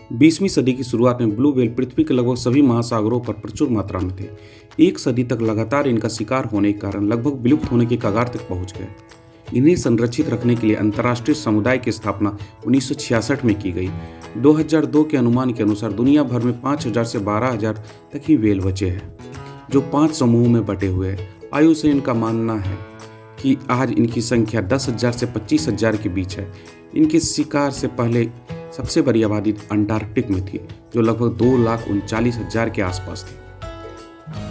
20वीं सदी की शुरुआत में ब्लू व्हेल पृथ्वी के लगभग सभी महासागरों पर प्रचुर मात्रा में थे। एक सदी तक लगातार इनका शिकार होने के कारण लगभग विलुप्त होने की कगार तक पहुंच गए। इन्हें संरक्षित रखने के लिए अंतर्राष्ट्रीय समुदाय की स्थापना 1966 में की गई। 2002 के अनुमान के अनुसार दुनिया भर में 5,000 से 12,000 तक ही व्हेल बचे हैं, जो 5 समूहों में बटे हुए हैं। आयु से इनका मानना है कि आज इनकी संख्या 10,000 से 25,000 के बीच है। इनके शिकार से पहले सबसे बड़ी आबादी अंटार्कटिक में थी, जो लगभग 2,39,000 के आसपास थी।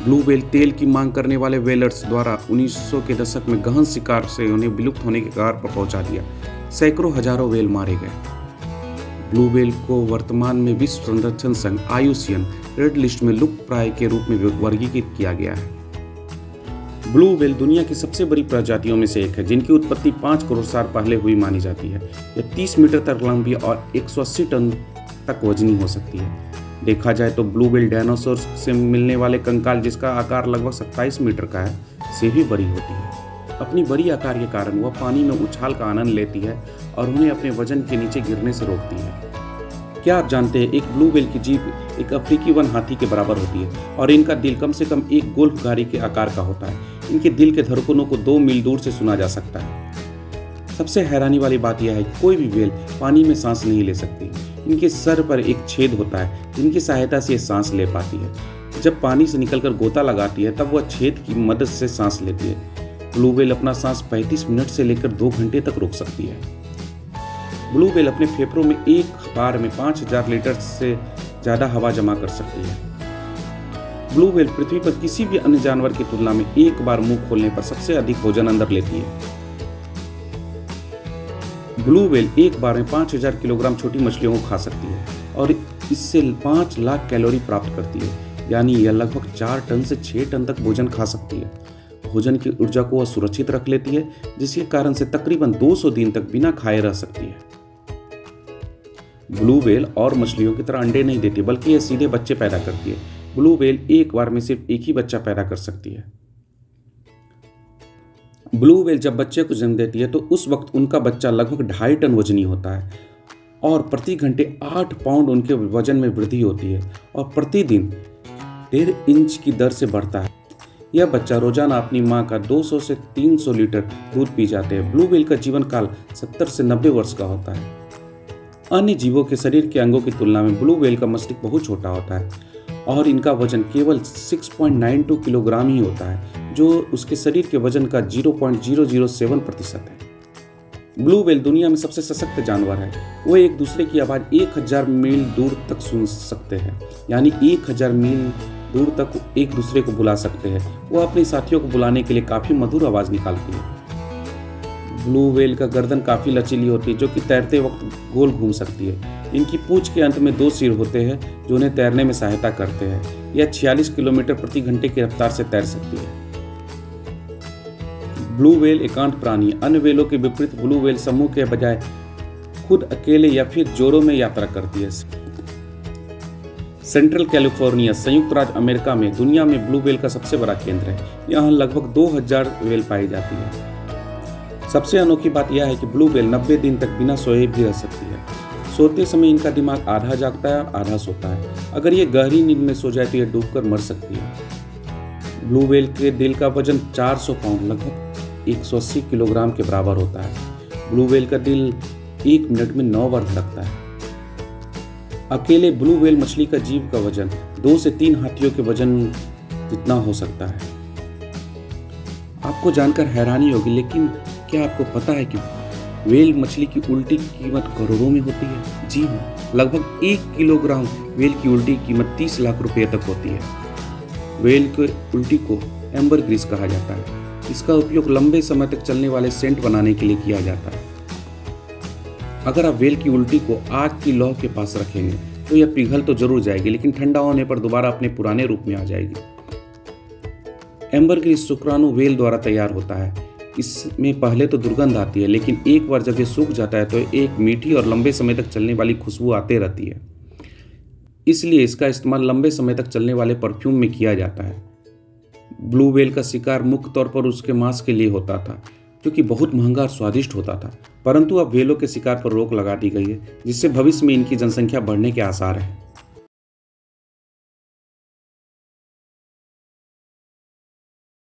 ब्लू व्हेल तेल की मांग करने वाले व्हेलर्स द्वारा 1900 के दशक में गहन शिकार से उन्हें विलुप्त होने के कगार पर पहुंचा दिया। सैकड़ों हजारों व्हेल मारे गए। ब्लू व्हेल को वर्तमान में विश्व संरक्षण संघ IUCN रेड लिस्ट में लुप्तप्राय के रूप में वर्गीकृत किया गया है। ब्लू व्हेल दुनिया की सबसे बड़ी प्रजातियों में से एक है, जिनकी उत्पत्ति 5 करोड़ साल पहले हुई मानी जाती है। यह 30 मीटर तक लंबी और 180 टन तक वजनी हो सकती है। देखा जाए तो ब्लू व्हेल डायनासोर से मिलने वाले कंकाल, जिसका आकार लगभग 27 मीटर का है, से भी बड़ी होती है। अपनी बड़ी आकार के कारण वह पानी में उछाल का आनंद लेती है और उन्हें अपने वजन के नीचे गिरने से रोकती है। क्या आप जानते हैं, एक ब्लू व्हेल की जीभ एक अफ्रीकी वन हाथी के बराबर होती है और इनका दिल कम से कम एक गोल्फ गाड़ी के आकार का होता है। इनके दिल के धड़कनों को 2 मील दूर से सुना जा सकता है। सबसे हैरानी वाली बात यह है कि कोई भी व्हेल पानी में सांस नहीं ले सकती। इनके सर पर एक छेद होता है, जिनकी सहायता से ये सांस ले पाती है। जब पानी से निकलकर गोता लगाती है, तब वह छेद की मदद से सांस लेती है। ब्लू व्हेल अपना सांस 35 मिनट से लेकर 2 घंटे तक रोक सकती है। ब्लू व्हेल अपने फेफड़ों में एक बार में 5,000 लीटर से ज़्यादा हवा जमा कर सकती है। ब्लू व्हेल पृथ्वी पर किसी भी अन्य जानवर की तुलना में एक बार मुंह खोलने पर सबसे अधिक भोजन अंदर लेती है। ब्लू व्हेल एक बार में 5,000 किलोग्राम छोटी मछलियों को खा सकती है और इससे 5 लाख कैलोरी प्राप्त करती है, यानी यह लगभग 4 टन से 6 टन तक भोजन खा सकती है। भोजन की ऊर्जा को वह सुरक्षित रख लेती है, जिसके कारण से तकरीबन 200 दिन तक बिना खाए रह सकती है। ब्लू व्हेल और मछलियों की तरह अंडे नहीं देती, बल्कि यह सीधे बच्चे पैदा करती है। ब्लू व्हेल एक बार में सिर्फ एक ही बच्चा पैदा कर सकती है। ब्लू व्हेल जब बच्चे को जन्म देती है तो उस वक्त उनका बच्चा लगभग 2.5 टन वजनी होता है और प्रति घंटे 8 पाउंड उनके वजन में वृद्धि होती है और प्रतिदिन 1.5 इंच की दर से बढ़ता है। यह बच्चा रोजाना अपनी मां का 200 से 300 लीटर दूध पी जाते हैं। ब्लू व्हेल का जीवन काल 70 से 90 वर्ष का होता है। अन्य जीवों के शरीर के अंगों की तुलना में ब्लू व्हेल का मस्तिष्क बहुत छोटा होता है और इनका वजन केवल 6.92 किलोग्राम ही होता है, जो उसके शरीर के वजन का 0.007% है। ब्लू व्हेल दुनिया में सबसे सशक्त जानवर है। वो एक दूसरे की आवाज़ 1,000 मील दूर तक सुन सकते हैं, यानी 1,000 मील दूर तक एक दूसरे को बुला सकते हैं। वो अपने साथियों को बुलाने के लिए काफ़ी मधुर आवाज़ निकालती है। ब्लू व्हेल का गर्दन काफ़ी लचीली होती है, जो कि तैरते वक्त गोल घूम सकती है। इनकी पूंछ के अंत में 2 सिर होते हैं, जो उन्हें तैरने में सहायता करते हैं। यह 46 किलोमीटर प्रति घंटे की रफ्तार से तैर सकती है। ब्लू व्हेल एकांत प्राणी है। अन्य व्हेलों के विपरीत ब्लू व्हेल समूह के बजाय खुद अकेले या फिर जोड़ों में यात्रा करती है। सेंट्रल कैलिफोर्निया, संयुक्त राज्य अमेरिका में दुनिया में ब्लू व्हेल का सबसे बड़ा केंद्र है। यहाँ लगभग 2,000 व्हेल पाई जाती है। सबसे अनोखी बात यह है कि ब्लू व्हेल 90 दिन तक बिना सोए भी रह सकती है। सोते समय इनका दिमाग आधा जागता है और आधा सोता है। अगर ये गहरी नींद में सो जाए तो यह डूबकर मर सकती है। ब्लू व्हेल के दिल का वजन 400 पाउंड लगभग 180 किलोग्राम के बराबर होता है। ब्लू व्हेल का दिल 1 मिनट में 9 बार धड़कता है। अकेले ब्लू व्हेल मछली का जीभ का वजन 2 से 3 हाथियों के वजन जितना हो सकता है। आपको जानकर हैरानी होगी, लेकिन क्या आपको पता है कि व्हेल मछली की उल्टी की कीमत करोड़ों में होती है? जी हाँ, लगभग 1 किलोग्राम व्हेल की उल्टी की कीमत 30 लाख रुपए तक होती है। व्हेल के उल्टी को एम्बरग्रीस कहा जाता है। इसका उपयोग लंबे समय तक चलने वाले सेंट बनाने के लिए किया जाता है। अगर आप व्हेल की उल्टी को आग की लौ के पास रखेंगे तो यह पिघल तो जरूर जाएगी, लेकिन ठंडा होने पर दोबारा अपने पुराने रूप में आ जाएगी। एम्बरग्रीस शुक्राणु व्हेल द्वारा तैयार होता है। इसमें पहले तो दुर्गंध आती है, लेकिन एक बार जब ये सूख जाता है तो एक मीठी और लंबे समय तक चलने वाली खुशबू आते रहती है। इसलिए इसका इस्तेमाल लंबे समय तक चलने वाले परफ्यूम में किया जाता है। ब्लू व्हेल का शिकार मुख्य तौर पर उसके मांस के लिए होता था, जो कि बहुत महंगा और स्वादिष्ट होता था। परंतु अब व्हेलों के शिकार पर रोक लगा दी गई है, जिससे भविष्य में इनकी जनसंख्या बढ़ने के आसार है।